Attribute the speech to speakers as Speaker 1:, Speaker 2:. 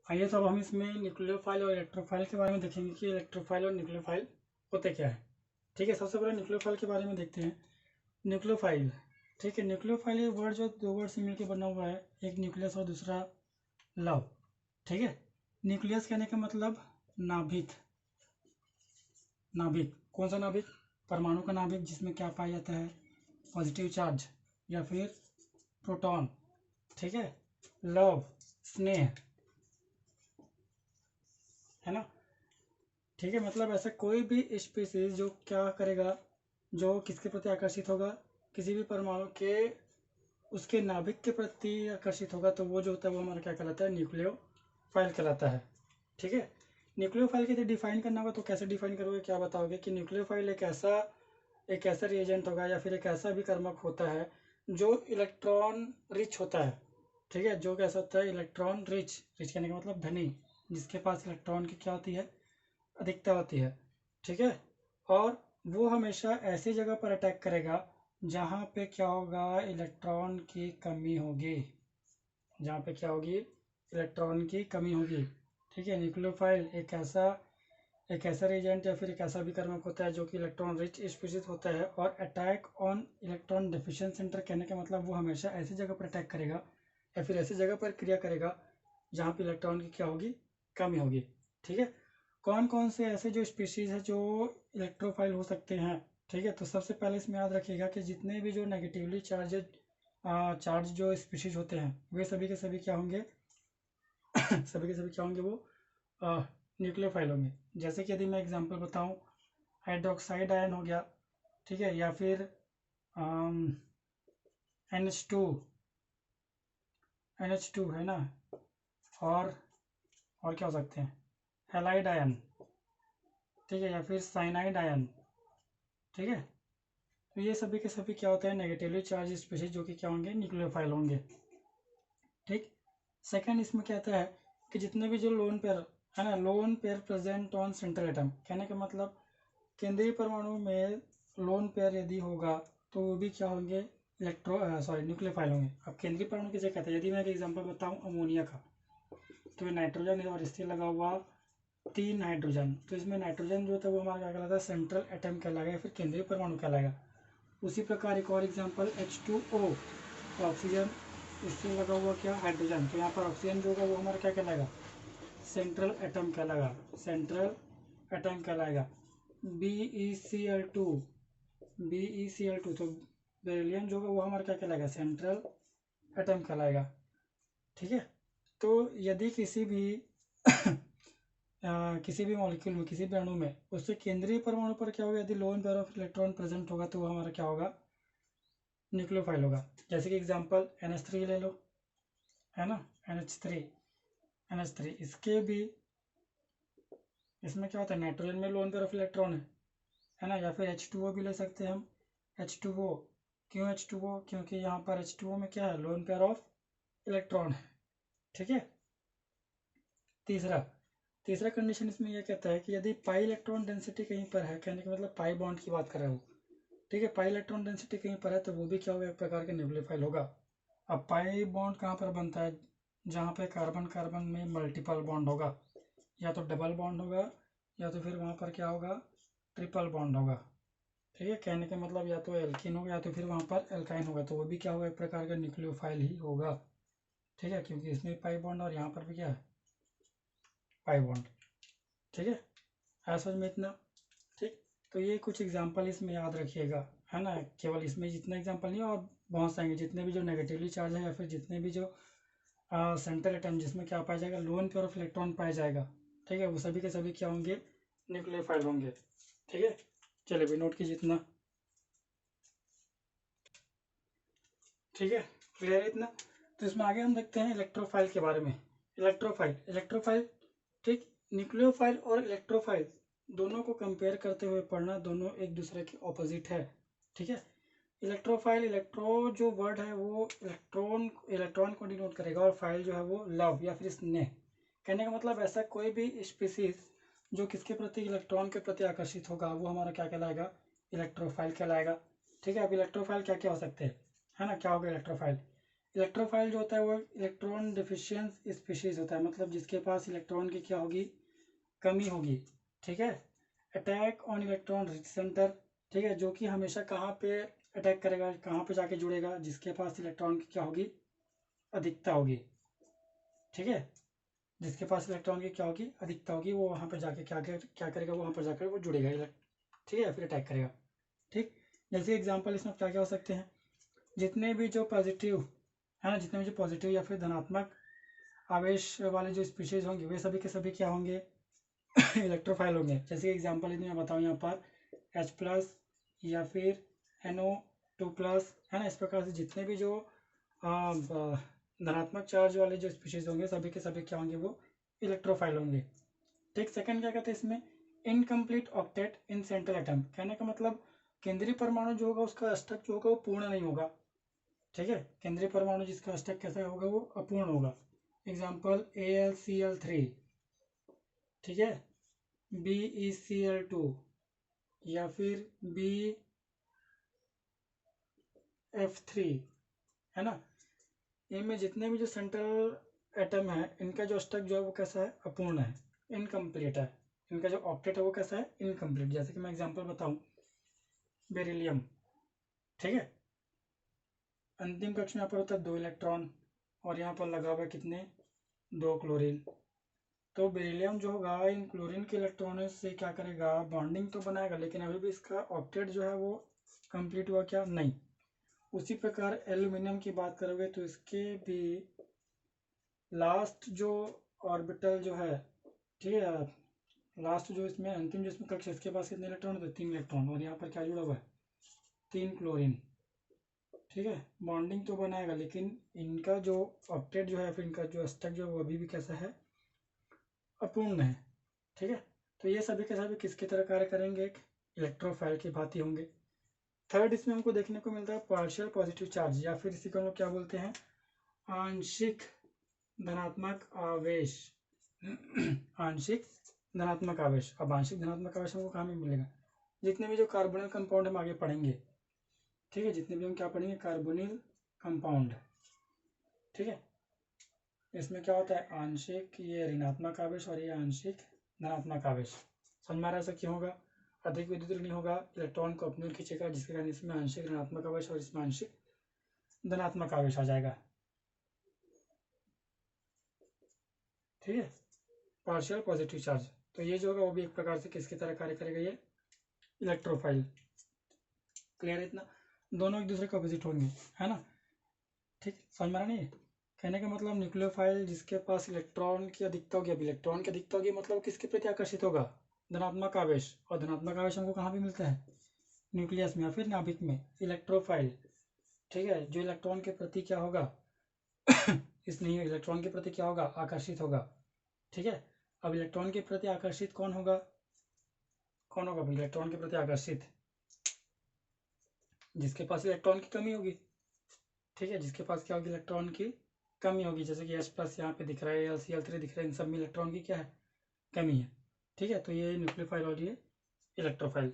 Speaker 1: आइए तो अब हम इसमें न्यूक्लियोफाइल और इलेक्ट्रोफाइल के बारे में देखेंगे कि इलेक्ट्रोफाइल और न्यूक्लियोफाइल होते क्या है। ठीक है, सबसे पहले न्यूक्लियोफाइल के बारे में देखते हैं। न्यूक्लियोफाइल, ठीक है, न्यूक्लियोफाइल ये वर्ड जो दो वर्ड से मिलकर बना हुआ है, एक न्यूक्लियस और दूसरा लव। ठीक है, न्यूक्लियस कहने का मतलब नाभिक। नाभिक कौन सा नाभिक? परमाणु का नाभिक, जिसमें क्या पाया जाता है? पॉजिटिव चार्ज या फिर प्रोटॉन। ठीक है, लव स्नेह, है ना। ठीक है, मतलब ऐसा कोई भी स्पीसीज जो क्या करेगा, जो किसके प्रति आकर्षित होगा, किसी भी परमाणु के उसके नाभिक के प्रति आकर्षित होगा, तो वो जो होता है वो हमारा क्या कहलाता है? न्यूक्लियोफाइल कहलाता है। ठीक है, न्यूक्लियोफाइल के यदि डिफाइन करना होगा तो कैसे डिफाइन करोगे, क्या बताओगे कि न्यूक्लियोफाइल एक ऐसा रिएजेंट होगा या फिर एक ऐसा विकर्मक होता है जो इलेक्ट्रॉन रिच होता है। ठीक है, जो कैसा होता है? Electron rich. रिच कहने का मतलब धनी, जिसके पास इलेक्ट्रॉन की क्या होती है? अधिकता होती है। ठीक है, और वो हमेशा ऐसी जगह पर अटैक करेगा जहाँ पे क्या होगा? इलेक्ट्रॉन की कमी होगी। जहाँ पे क्या होगी? इलेक्ट्रॉन की कमी होगी। ठीक है, न्यूक्लियोफाइल एक ऐसा रिएजेंट या फिर एक ऐसा विकर्मक होता है जो कि इलेक्ट्रॉन रिच स्पीशीज होता है, और attack on electron deficient centre कहने का मतलब वो हमेशा ऐसी जगह पर अटैक करेगा या फिर ऐसी जगह पर क्रिया करेगा जहाँ पे इलेक्ट्रॉन की क्या होगी? कमी होगी। ठीक है, कौन कौन से ऐसे जो स्पीशीज है जो इलेक्ट्रोफाइल हो सकते हैं? ठीक है, तो सबसे पहले इसमें याद रखिएगा कि जितने भी जो नेगेटिवली चार्ज जो स्पीशीज होते हैं वे सभी के सभी क्या होंगे? सभी के सभी क्या होंगे? वो न्यूक्लियोफाइल होंगे। जैसे कि यदि मैं एग्जांपल बताऊं, हाइड्रोक्साइड आयन हो गया, ठीक है, या फिर NH2 NH2 है ना, और और क्या हो सकते हैं? हैलाइड आयन, ठीक है, या फिर साइनाइड आयन। ठीक है, तो ये सभी के सभी क्या होते हैं? नेगेटिवली चार्ज स्पीशीज जो कि क्या होंगे? न्यूक्लियोफाइल होंगे। ठीक, सेकंड इसमें कहता है कि जितने भी जो लोन पेयर है ना, lone pair present on central atom, कहने का मतलब केंद्रीय परमाणु में लोन पेयर यदि होगा तो वो भी क्या होंगे? न्यूक्लियोफाइल होंगे। अब केंद्रीय परमाणु किसे कहते हैं? यदि मैं एक एग्जांपल बताऊं अमोनिया का, तो ये नाइट्रोजन और इससे लगा हुआ 3 हाइड्रोजन, तो इसमें नाइट्रोजन जो होता है वो हमारा क्या कहलाता है? सेंट्रल एटम कहलाएगा या फिर केंद्रीय परमाणु कहलाएगा। उसी प्रकार एक और एग्जांपल H2O, ऑक्सीजन, इससे लगा हुआ क्या? हाइड्रोजन, तो यहाँ पर ऑक्सीजन जो होगा वो हमारा क्या कहलाएगा? सेंट्रल एटम कहलाएगा। सेंट्रल एटम कहलाएगा। BeCl2, BeCl2, तो बेरिलियम जो होगा वो हमारा क्या कहलाएगा? सेंट्रल एटम कहलाएगा। ठीक है, तो यदि किसी भी मॉलिक्यूल में, किसी भी अणु में उससे केंद्रीय परमाणु पर क्या होगा? यदि lone pair of electron present होगा तो वो हमारा क्या होगा? न्यूक्लियोफाइल होगा। जैसे कि एग्जांपल NH3 ले लो, है ना, NH3 इसके भी, इसमें क्या होता है? नाइट्रोजन में लोन पेयर ऑफ इलेक्ट्रॉन है ना, या फिर H2O भी ले सकते हैं हम। H2O, क्यों H2O? क्योंकि यहाँ पर H2O में क्या है? लोन पेयर ऑफ इलेक्ट्रॉन है। ठीक है, तीसरा तीसरा कंडीशन इसमें यह कहता है कि यदि पाई इलेक्ट्रॉन डेंसिटी कहीं पर है, कहने का मतलब पाई बॉन्ड की बात कर रहा है वो, ठीक है, पाई इलेक्ट्रॉन डेंसिटी कहीं पर है तो वो भी क्या होगा? एक प्रकार का न्यूक्लियोफाइल होगा। अब पाई बॉन्ड कहाँ पर बनता है? जहाँ पे कार्बन कार्बन में मल्टीपल बॉन्ड होगा, या तो डबल बॉन्ड होगा या तो फिर वहाँ पर क्या होगा? ट्रिपल बॉन्ड होगा। ठीक है, कहने का मतलब या तो एल्किन होगा या तो फिर वहाँ पर एल्काइन होगा, तो वो भी क्या होगा? एक प्रकार का न्यूक्लियोफाइल ही होगा। ठीक है, क्योंकि इसमें पाई बॉन्ड और यहाँ पर भी क्या है? Pi bond. ठीक है, आया समझ में इतना? ठीक, तो ये कुछ एग्जाम्पल इसमें याद रखिएगा, है ना। केवल इसमें जितना एग्जाम्पल नहीं, और बहुत सारे जितने भी जो नेगेटिवली चार्ज है या फिर जितने भी जो सेंट्रल एटम जिसमें क्या पाया जाएगा? लोन पेयर ऑफ इलेक्ट्रॉन पाया जाएगा, ठीक है, वो सभी के सभी क्या होंगे? न्यूक्लियोफाइल होंगे। ठीक है, चलिए भी नोट कीजिए इतना। ठीक है, क्लियर है इतना? तो इसमें आगे हम देखते हैं इलेक्ट्रोफाइल के बारे में। इलेक्ट्रोफाइल, ठीक, न्यूक्लियोफाइल और इलेक्ट्रोफाइल दोनों को कंपेयर करते हुए पढ़ना, दोनों एक दूसरे के ऑपोजिट है। ठीक है, इलेक्ट्रोफाइल, इलेक्ट्रो जो वर्ड है वो इलेक्ट्रॉन को डिनोट करेगा, और फाइल जो है वो लव या फिर स्नेह। कहने का मतलब ऐसा कोई भी स्पीसीज जो किसके प्रति? इलेक्ट्रॉन के प्रति आकर्षित होगा, वो हमारा क्या कहलाएगा? इलेक्ट्रोफाइल कहलाएगा। ठीक है, अब इलेक्ट्रोफाइल क्या क्या हो सकते हैं, है ना, क्या होगा इलेक्ट्रोफाइल? इलेक्ट्रोफाइल जो होता है वो इलेक्ट्रॉन डिफिशियंस स्पीशीज होता है, मतलब जिसके पास इलेक्ट्रॉन की क्या होगी, कमी होगी। ठीक है। Attack on electron rich centre, ठीक है, जो कि हमेशा कहाँ पे अटैक करेगा, कहाँ पे जाके जुड़ेगा, जिसके पास इलेक्ट्रॉन की क्या होगी, अधिकता होगी। ठीक है, जिसके पास इलेक्ट्रॉन की क्या होगी, अधिकता होगी, वो वहाँ पे जाके क्या करेगा, वहाँ पर जाकर वो जुड़ेगा, ठीक है, फिर अटैक करेगा। ठीक, जैसे एग्जाम्पल इसमें क्या क्या हो सकते हैं, जितने भी जो पॉजिटिव है ना, जितने भी जो पॉजिटिव या फिर धनात्मक आवेश वाले जो स्पीशीज होंगे वे सभी के सभी क्या होंगे, इलेक्ट्रोफाइल होंगे। जैसे एग्जांपल यदि मैं बताऊँ यहाँ पर H+ या फिर NO2+, है ना, इस प्रकार से जितने भी जो धनात्मक चार्ज वाले जो स्पीशीज होंगे सभी के सभी क्या होंगे, वो इलेक्ट्रोफाइल होंगे। ठीक, सेकंड क्या कहते हैं इसमें, incomplete octet in central atom, कहने का मतलब केंद्रीय परमाणु जो होगा उसका अष्टक जो होगा वो पूर्ण नहीं होगा। ठीक है, केंद्रीय परमाणु जिसका अष्टक कैसा होगा, वो अपूर्ण होगा। एग्जाम्पल AlCl3, ठीक है, BeCl2 या फिर BF3, है ना, इनमें जितने भी जो सेंट्रल एटम है इनका जो अष्टक जो है वो कैसा है, अपूर्ण है, इनकम्प्लीट है। इनका जो ऑक्टेट है वो कैसा है, इनकम्प्लीट। जैसे कि मैं एग्जांपल बताऊं, बेरिलियम, ठीक है, अंतिम कक्ष में यहाँ पर होता है 2 इलेक्ट्रॉन और यहाँ पर लगा हुआ है कितने, 2 क्लोरीन। तो बेरिलियम जो होगा इन क्लोरीन के इलेक्ट्रॉनों से क्या करेगा, बॉन्डिंग तो बनाएगा, लेकिन अभी भी इसका ऑक्टेट जो है वो कंप्लीट हुआ क्या, नहीं। उसी प्रकार एल्यूमिनियम की बात करोगे तो इसके भी लास्ट जो ऑर्बिटल जो है, ठीक है, लास्ट जो इसमें अंतिम जो इसमें कक्ष है इसके पास कितने इलेक्ट्रॉन होते हैं, 3 इलेक्ट्रॉन, और यहाँ पर क्या जुड़ा हुआ है, 3 क्लोरीन। ठीक है, बॉन्डिंग तो बनाएगा लेकिन इनका जो ऑक्टेट जो है, फिर इनका जो अष्टक जो है वो अभी भी कैसा है, अपूर्ण है। ठीक है, तो ये सभी के सभी किसकी तरह कार्य करेंगे, एक इलेक्ट्रोफाइल की भांति होंगे। थर्ड इसमें हमको देखने को मिलता है पार्शियल पॉजिटिव चार्ज, या फिर इसी को हम लोग क्या बोलते हैं, आंशिक धनात्मक आवेश। आंशिक धनात्मक आवेश। अब आंशिक धनात्मक आवेश हमको कहाँ में मिलेगा, जितने भी जो कार्बोनिल कंपाउंड हम आगे पढ़ेंगे, ठीक है, जितने भी हम क्या पढ़ेंगे, कार्बोनिल कंपाउंड। ठीक है, इसमें क्या होता है, आंशिक ये ऋणात्मक आवेश और ये आंशिक धनात्मक आवेश। समझ में आ रहा है ऐसा क्यों होगा, अधिक विद्युत ऋणी होगा, इलेक्ट्रॉन को अपनी ओर खींचेगा, जिसके कारण इसमें आंशिक ऋणात्मक आवेश और इसमें आंशिक धनात्मक आवेश आ जाएगा। ठीक है, पार्शियल पॉजिटिव चार्ज, तो ये जो होगा वो भी एक प्रकार से किसकी तरह कार्य करेगा, ये इलेक्ट्रोफाइल। क्लियर है इतना, दोनों एक दूसरे के अपोजिट होंगे, है ना। ठीक, समझ में आ रहा नहीं, कहने का मतलब न्यूक्लियोफाइल जिसके पास इलेक्ट्रॉन की अधिकता होगी, अब इलेक्ट्रॉन की अधिकता होगी मतलब किसके प्रति आकर्षित होगा, धनात्मक आवेश, और धनात्मक आवेश हमको कहाँ पे मिलता है, न्यूक्लियस में या फिर नाभिक में, इलेक्ट्रोफाइल। ठीक है, जो इलेक्ट्रॉन के प्रति क्या होगा इस नहीं, इलेक्ट्रॉन के प्रति क्या होगा, आकर्षित होगा। ठीक है, अब इलेक्ट्रॉन के प्रति आकर्षित कौन होगा, कौन होगा इलेक्ट्रॉन के प्रति आकर्षित, जिसके पास इलेक्ट्रॉन की कमी होगी। ठीक है, जिसके पास क्या होगी, इलेक्ट्रॉन की कमी होगी, जैसे कि H+ यहाँ पे दिख रहा है, LCl3 दिख रहा है, इन सब में इलेक्ट्रॉन की क्या है, कमी है। ठीक है, तो ये न्यूक्लियोफाइल और ये इलेक्ट्रोफाइल।